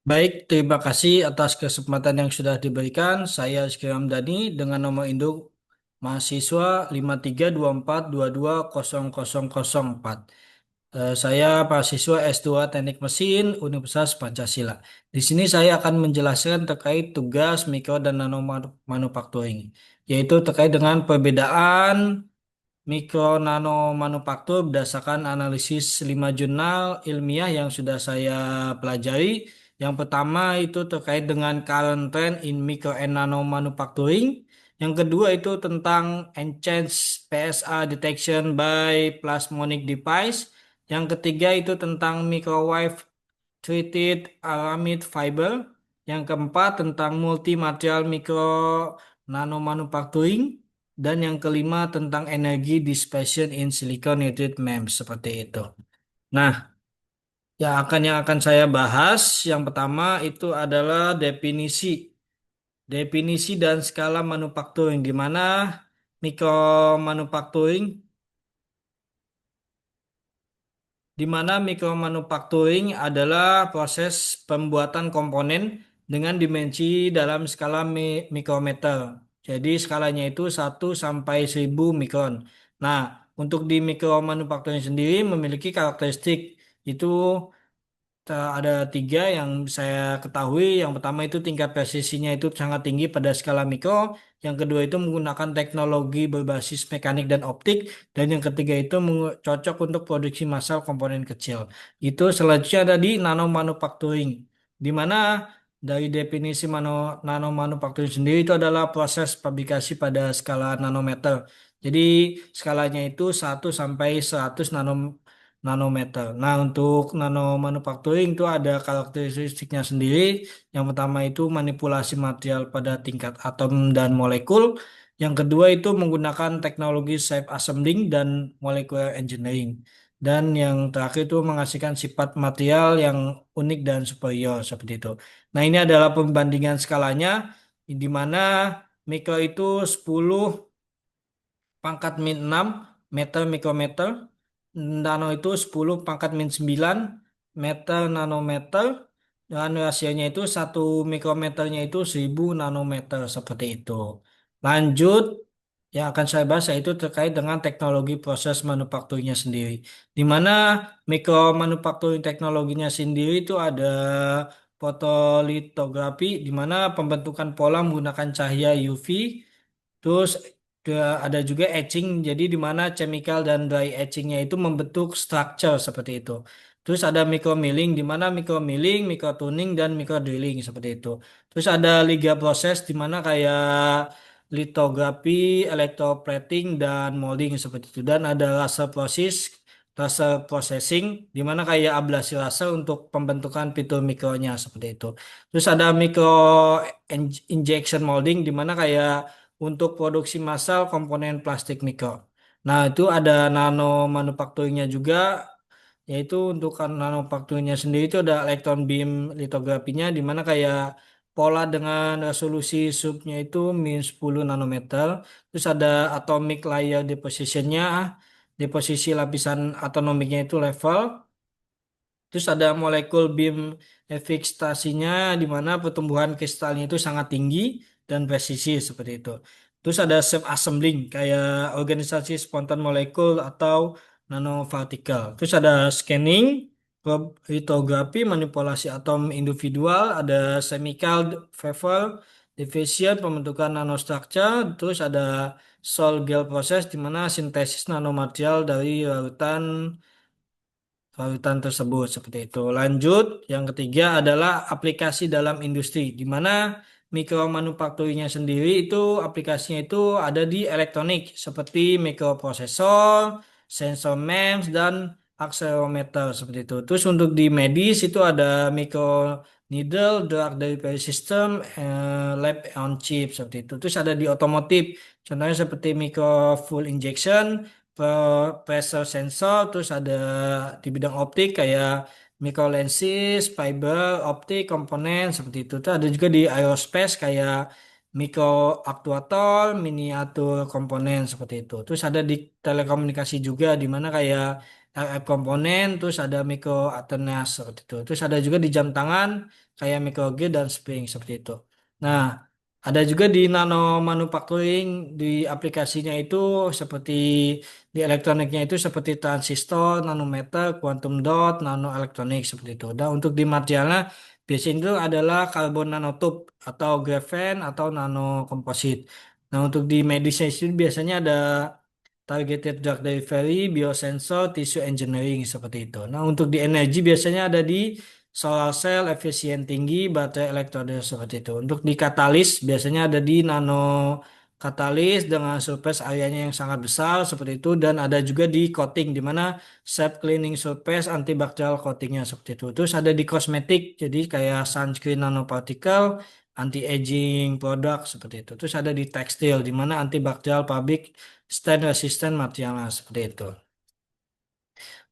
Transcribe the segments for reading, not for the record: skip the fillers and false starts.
Baik, terima kasih atas kesempatan yang sudah diberikan. Saya Rizky Ramdhani dengan nomor induk mahasiswa 5324220004. Saya mahasiswa S2 Teknik Mesin Universitas Pancasila. Di sini saya akan menjelaskan terkait tugas mikro dan nano manufacturing, yaitu terkait dengan perbedaan mikro nano manufaktur berdasarkan analisis 5 jurnal ilmiah yang sudah saya pelajari. Yang pertama itu terkait dengan current trend in micro and nano manufacturing. Yang kedua itu tentang enhanced PSA detection by plasmonic device. Yang ketiga itu tentang microwave treated aramid fiber. Yang keempat tentang multi material micro nano manufacturing. Dan yang kelima tentang energi dissipation in silicon nitride MEMS seperti itu. Nah, yang akan saya bahas yang pertama itu adalah definisi dan skala manufacturing di mana mikro manufacturing di mana mikromanufacturing adalah proses pembuatan komponen dengan dimensi dalam skala mikrometer. Jadi skalanya itu 1 sampai 1000 mikron. Nah, untuk di mikromanufacturing sendiri memiliki karakteristik itu ada 3 yang saya ketahui. Yang pertama itu tingkat presisinya itu sangat tinggi pada skala mikro. Yang kedua itu menggunakan teknologi berbasis mekanik dan optik. Dan yang ketiga itu cocok untuk produksi massal komponen kecil. Itu selanjutnya ada di nano manufacturing. Di mana dari definisi nano manufacturing sendiri itu adalah proses fabrikasi pada skala nanometer. Jadi skalanya itu 1 sampai 100 nanometer. Nah, untuk nano manufacturing itu ada karakteristiknya sendiri. Yang pertama itu manipulasi material pada tingkat atom dan molekul. Yang kedua itu menggunakan teknologi safe assembling dan molecular engineering. Dan yang terakhir itu menghasilkan sifat material yang unik dan superior seperti itu. Nah, ini adalah pembandingan skalanya di mana mikro itu 10⁻⁶ meter mikrometer, nano itu 10⁻⁹ meter nanometer, dan rasionya itu 1 mikrometernya itu 1000 nanometer seperti itu. Lanjut, yang akan saya bahas yaitu terkait dengan teknologi proses manufakturnya sendiri. Di mana mikro manufacturing teknologinya sendiri itu ada fotolitografi, di mana pembentukan pola menggunakan cahaya UV. Terus ada juga etching, jadi di mana chemical dan dry etchingnya itu membentuk structure seperti itu. Terus ada micro milling, di mana micro milling, micro tuning, dan micro drilling seperti itu. Terus ada liga proses, di mana kayak litografi, electroplating, dan molding seperti itu. Dan ada laser processing, di mana kayak ablasi laser untuk pembentukan fitur mikronya seperti itu. Terus ada micro injection molding, di mana kayak untuk produksi massal komponen plastik mikro. Nah, itu ada nano manufacturingnya juga, yaitu untuk nano manufacturingnya sendiri itu ada electron beam litografinya, di mana kayak pola dengan resolusi subnya itu -10 nanometer. Terus ada atomic layer depositionnya, deposisi lapisan atomiknya itu level. Terus ada molekul beam efekstasinya di mana pertumbuhan kristalnya itu sangat tinggi dan presisi seperti itu. Terus ada self assembling kayak organisasi spontan molekul atau nanopartikel. Terus ada scanning, litografi, manipulasi atom individual, ada chemical vapor diffusion, pembentukan nanostructure, terus ada Sol gel proses di mana sintesis nanomaterial dari larutan tersebut seperti itu. Lanjut, yang ketiga adalah aplikasi dalam industri, di mana mikromanufakturnya sendiri itu aplikasinya itu ada di elektronik seperti mikroprosesor, sensor MEMS, dan akselerometer seperti itu. Terus untuk di medis itu ada mikro needle, drug delivery system, lab on chip seperti itu. Terus ada di otomotif, contohnya seperti micro fuel injection, pressure sensor, terus ada di bidang optik kayak microlenses, fiber, optik, komponen seperti itu. Terus ada juga di aerospace kayak mikro aktuator, miniatur komponen seperti itu. Terus ada di telekomunikasi juga di mana kayak RF komponen, terus ada mikro Atenas seperti itu. Terus ada juga di jam tangan kayak micro gear dan spring seperti itu. Nah, ada juga di nano manufacturing di aplikasinya itu seperti di elektroniknya itu seperti transistor, nanometer, quantum dot, nano elektronik seperti itu. Dan untuk di materialnya biasanya itu adalah karbon nanotube atau grafen atau nano komposit. Nah, untuk di medisnya itu biasanya ada targeted drug delivery, biosensor, tissue engineering seperti itu. Nah, untuk di energi biasanya ada di solar cell, efisien tinggi, baterai elektroda seperti itu. Untuk di katalis biasanya ada di nano katalis dengan surface areanya yang sangat besar seperti itu dan ada juga di coating di mana self cleaning surface antibacterial coatingnya seperti itu. Terus ada di kosmetik jadi kayak sunscreen nanoparticle, anti aging produk seperti itu. Terus ada di tekstil di mana antibacterial pabrik stain resistant materialnya seperti itu.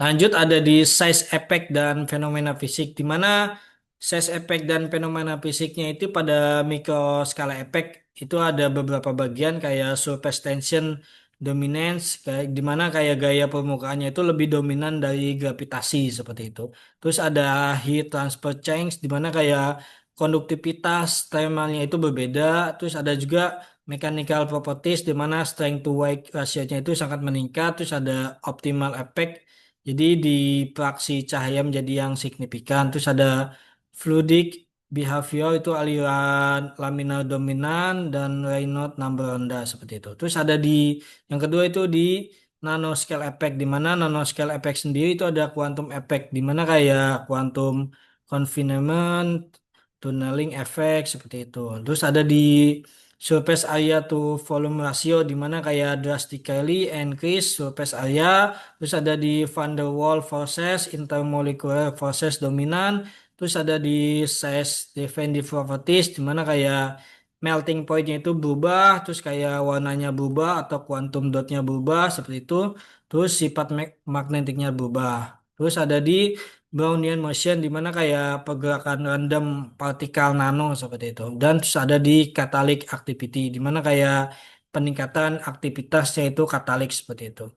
Lanjut ada di size effect dan fenomena fisik, di mana size effect dan fenomena fisiknya itu pada mikro skala effect itu ada beberapa bagian kayak surface tension dominance, kayak di mana kayak gaya permukaannya itu lebih dominan dari gravitasi seperti itu. Terus ada heat transfer change, di mana kayak konduktivitas thermalnya itu berbeda. Terus ada juga mechanical properties, di mana strength to weight ratio-nya itu sangat meningkat. Terus ada optimal effect jadi di praksi cahaya menjadi yang signifikan. Terus ada fluidic behavior itu aliran laminar dominan dan Raynaud number rendah seperti itu. Terus ada di yang kedua itu di nanoscale effect di mana nanoscale effect sendiri itu ada quantum effect di mana kayak quantum confinement, tunneling effect seperti itu. Terus ada di surface area to volume ratio di mana kayak drastically increase surface area. Terus ada di van der Waals forces, intermolecular forces dominan. Terus ada di size defensive properties, di mana kayak melting pointnya itu berubah, terus kayak warnanya berubah atau quantum dotnya berubah seperti itu. Terus sifat magnetiknya berubah. Terus ada di Brownian motion, di mana kayak pergerakan random partikel nano seperti itu. Dan terus ada di catalytic activity, di mana kayak peningkatan aktivitasnya itu katalik seperti itu.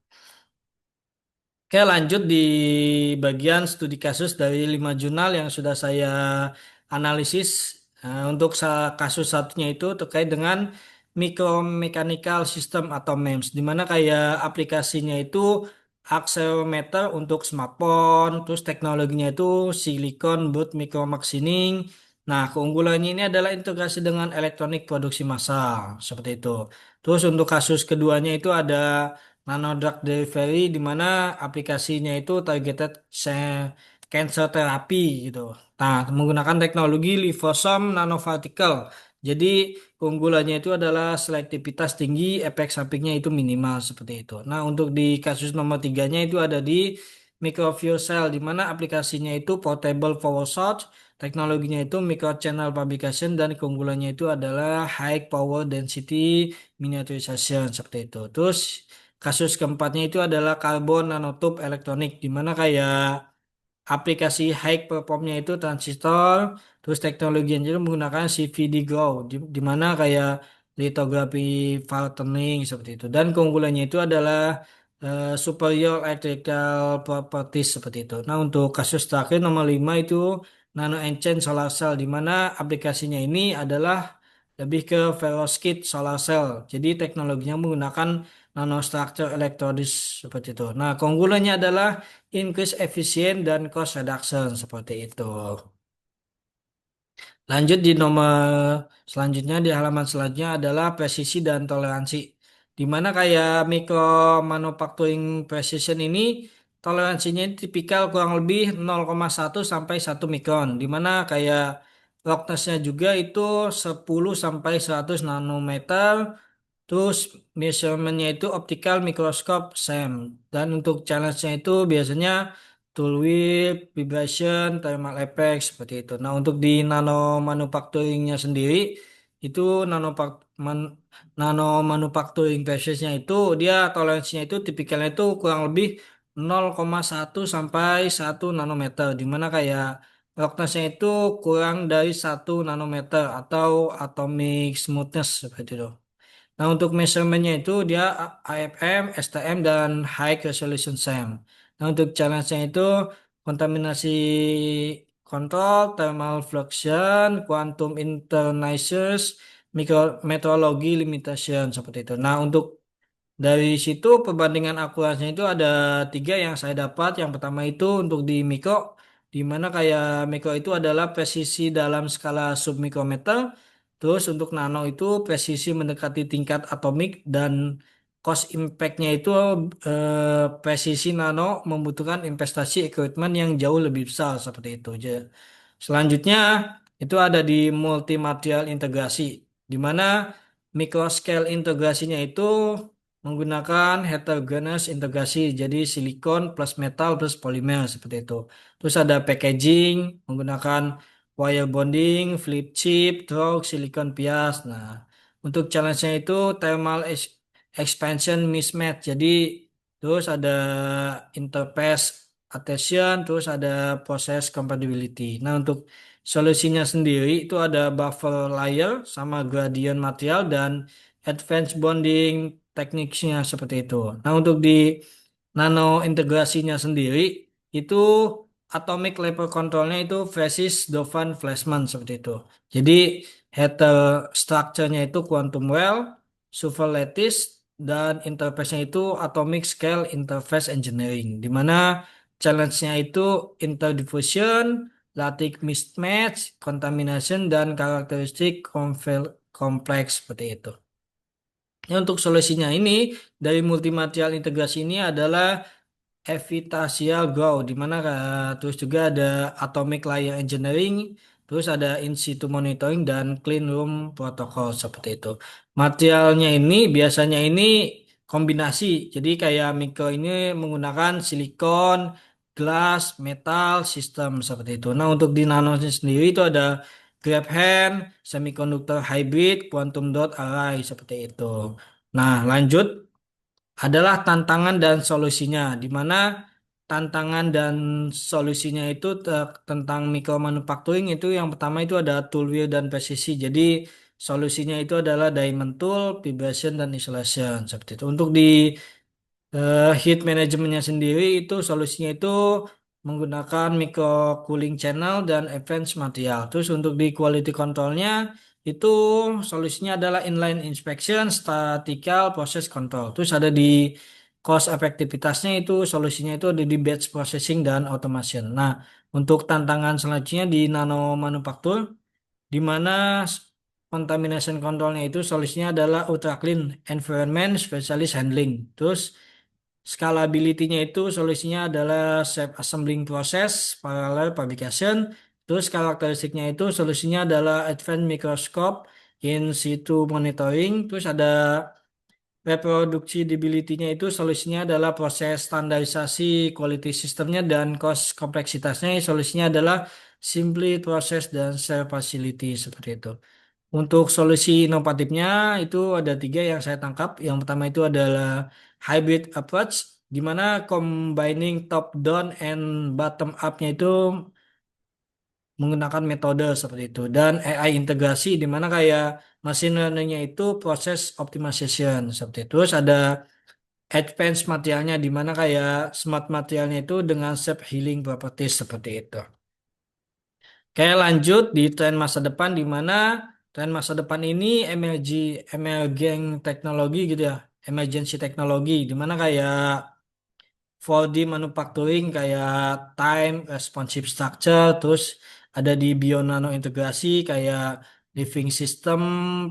Oke, lanjut di bagian studi kasus dari 5 jurnal yang sudah saya analisis. Untuk kasus satunya itu terkait dengan micromechanical system atau MEMS, di mana kayak aplikasinya itu accelerometer untuk smartphone, terus teknologinya itu silicon boot micro machining. Nah, keunggulannya ini adalah integrasi dengan elektronik produksi massal, seperti itu. Terus untuk kasus keduanya itu ada nano drug delivery di mana aplikasinya itu targeted cancer therapy gitu. Nah, menggunakan teknologi liposome nanoparticle. Jadi keunggulannya itu adalah selektivitas tinggi, efek sampingnya itu minimal seperti itu. Nah, untuk di kasus nomor tiganya itu ada di microfuel cell di mana aplikasinya itu portable power source, teknologinya itu micro channel fabrication dan keunggulannya itu adalah high power density miniaturization seperti itu. Terus kasus keempatnya itu adalah karbon nanotube elektronik, di mana kayak aplikasi high performnya itu transistor, terus teknologi yang juga menggunakan CVD Grow, di mana kayak litografi patterning seperti itu. Dan keunggulannya itu adalah superior electrical properties seperti itu. Nah, untuk kasus terakhir nomor 5 itu nano enchain solar cell, di mana aplikasinya ini adalah lebih ke perovskite solar cell. Jadi teknologinya menggunakan nanostructure elektrodes seperti itu. Nah, keunggulannya adalah increase efisien dan cost reduction seperti itu. Lanjut di nomor selanjutnya di halaman selanjutnya adalah presisi dan toleransi. Di mana kayak micro manufacturing precision ini toleransinya tipikal kurang lebih 0,1 sampai 1 mikron. Di mana kayak roughness-nya juga itu 10 sampai 100 nanometer. Terus measurementnya itu optical microscope SEM. Dan untuk challenge-nya itu biasanya tool whip, vibration, thermal effect seperti itu. Nah, untuk di nano manufacturing-nya sendiri itu nano manufacturing process-nya itu dia toleransinya itu tipikalnya itu kurang lebih 0,1 sampai 1 nanometer, di mana kayak roughness-nya itu kurang dari 1 nanometer atau atomic smoothness seperti itu. Nah, untuk measurementnya itu dia AFM, STM, dan High Resolution SEM. Nah, untuk challenge-nya itu kontaminasi kontrol, thermal fluxion, quantum internazers, metrology limitation seperti itu. Nah, untuk dari situ perbandingan akurasinya itu ada tiga yang saya dapat. Yang pertama itu untuk di mikro, di mana kayak mikro itu adalah presisi dalam skala submikrometer. Terus untuk nano itu presisi mendekati tingkat atomik dan cost impact-nya itu presisi nano membutuhkan investasi equipment yang jauh lebih besar seperti itu. Selanjutnya itu ada di multimaterial integrasi, di mana microscale integrasinya itu menggunakan heterogeneous integrasi, jadi silikon plus metal plus polimer seperti itu. Terus ada packaging menggunakan wire bonding, flip chip, stroke, silikon pias. Nah, untuk challenge-nya itu thermal expansion mismatch. Jadi terus ada interface adhesion, terus ada proses compatibility. Nah, untuk solusinya sendiri itu ada buffer layer sama gradient material dan advanced bonding tekniknya seperti itu. Nah, untuk di nano integrasinya sendiri itu atomic level controlnya itu Francis Dovan Fleischmann seperti itu. Jadi header structure-nya itu quantum well, super lattice, dan interface-nya itu atomic scale interface engineering. Di mana challenge-nya itu interdiffusion, lattice mismatch, contamination, dan karakteristik kompleks seperti itu. Ya, untuk solusinya ini dari multimaterial integrasi ini adalah Evitasial Grow, di mana terus juga ada Atomic Layer Engineering, terus ada In situ monitoring dan Clean Room Protocol seperti itu. Materialnya ini biasanya ini kombinasi, jadi kayak mikro ini menggunakan silikon, glass, metal, sistem seperti itu. Nah, untuk di nano sendiri itu ada Grabhand, semiconductor hybrid, quantum dot array seperti itu. Nah, lanjut adalah tantangan dan solusinya, di mana tantangan dan solusinya itu tentang micromanufacturing itu yang pertama itu ada tool wheel dan presisi. Jadi solusinya itu adalah diamond tool, vibration dan isolation seperti itu. Untuk di heat manajemennya sendiri itu solusinya itu menggunakan micro cooling channel dan advanced material. Terus untuk di quality controlnya itu solusinya adalah inline inspection, statical process control. Terus ada di cost efektivitasnya itu solusinya itu ada di batch processing dan automation. Nah, untuk tantangan selanjutnya di nano manufaktur di mana contamination controlnya itu solusinya adalah ultra clean environment specialist handling. Terus scalability-nya itu solusinya adalah self assembling process, parallel fabrication. Terus karakteristiknya itu solusinya adalah advanced microscope, in situ monitoring. Terus ada reproducibility-nya itu solusinya adalah proses standarisasi quality sistemnya dan cost kompleksitasnya solusinya adalah simply proses dan share facility seperti itu. Untuk solusi inovatifnya itu ada tiga yang saya tangkap. Yang pertama itu adalah hybrid approach, di mana combining top down and bottom up-nya itu menggunakan metode seperti itu. Dan AI integrasi, di mana kayak machine learning-nya itu proses optimization seperti itu. Terus ada advanced materialnya, di mana kayak smart materialnya itu dengan self healing properties seperti itu. Kayak lanjut di tren masa depan di mana tren masa depan ini emerging teknologi gitu ya, emergency teknologi di mana kayak 4D manufacturing kayak time responsive structure, terus ada di bio nano integrasi kayak living system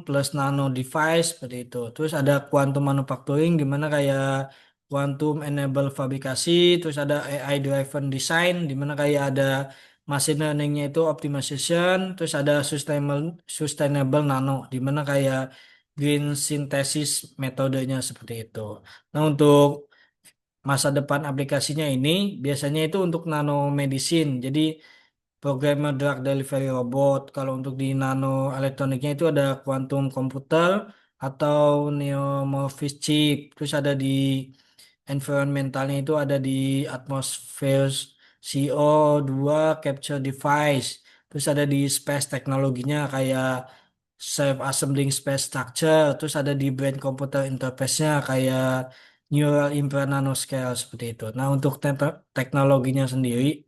plus nano device seperti itu. Terus ada quantum manufacturing di mana kayak quantum enable fabrikasi, terus ada AI driven design di mana kayak ada machine learningnya itu optimization, terus ada sustainable nano di mana kayak green synthesis metodenya seperti itu. Nah, untuk masa depan aplikasinya ini biasanya itu untuk nanomedicine. Jadi programmer drug delivery robot. Kalau untuk di nano elektroniknya itu ada quantum computer atau neomorphic chip. Terus ada di environmentalnya itu ada di atmosphere CO2 capture device. Terus ada di space teknologinya kayak self assembling space structure. Terus ada di brain computer interface-nya kayak neural infra nanoscale seperti itu. Nah, untuk teknologinya sendiri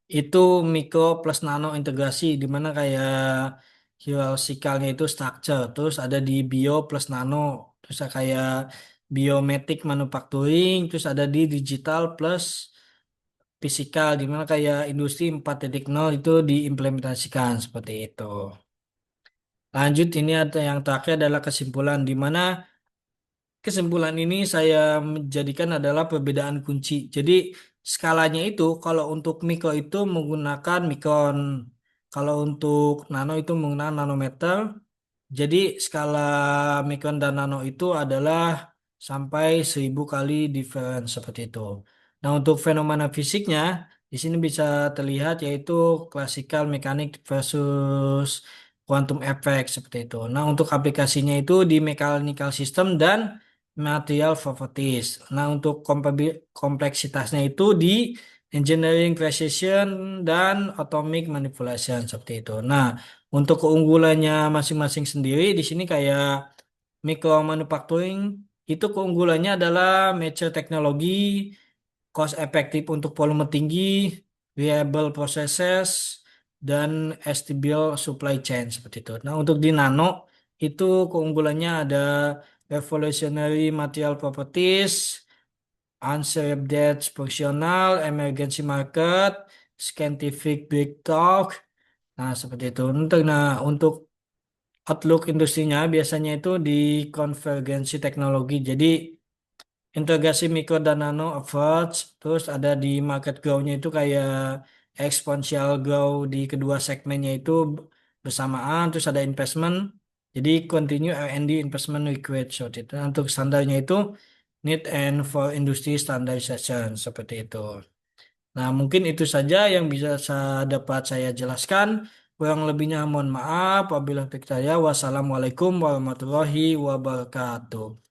itu mikro plus nano integrasi di mana kayak hierarchikalnya itu structure, terus ada di bio plus nano, terus ada kayak biometric manufacturing, terus ada di digital plus fisikal di mana kayak industri 4.0 itu diimplementasikan seperti itu. Lanjut ini ada yang terakhir adalah kesimpulan di mana kesimpulan ini saya menjadikan adalah perbedaan kunci. Jadi skalanya itu kalau untuk mikro itu menggunakan mikron, kalau untuk nano itu menggunakan nanometer. Jadi skala mikron dan nano itu adalah sampai 1.000 kali difference seperti itu. Nah untuk fenomena fisiknya di sini bisa terlihat yaitu classical mechanics versus quantum effect seperti itu. Nah untuk aplikasinya itu di mechanical system dan material properties. Nah untuk kompleksitasnya itu di engineering precision dan atomic manipulation seperti itu. Nah untuk keunggulannya masing-masing sendiri di sini kayak micro manufacturing itu keunggulannya adalah mature teknologi, cost efektif untuk volume tinggi, reliable processes, dan stable supply chain seperti itu. Nah untuk di nano itu keunggulannya ada revolutionary material properties, unsafe death fungsional, emergency market, scientific breakthrough. Nah, seperti itu. Untuk outlook industrinya biasanya itu di konvergensi teknologi. Jadi integrasi mikro dan nano approach, terus ada di market grow-nya itu kayak exponential grow di kedua segmennya itu bersamaan, terus ada investment. Jadi continue R&D investment required short itu. Nah, untuk standarnya itu need and for industry standardization seperti itu. Nah, mungkin itu saja yang bisa dapat saya jelaskan. Kurang lebihnya mohon maaf. Wabillahi taufiq hidayah. Wassalamualaikum warahmatullahi wabarakatuh.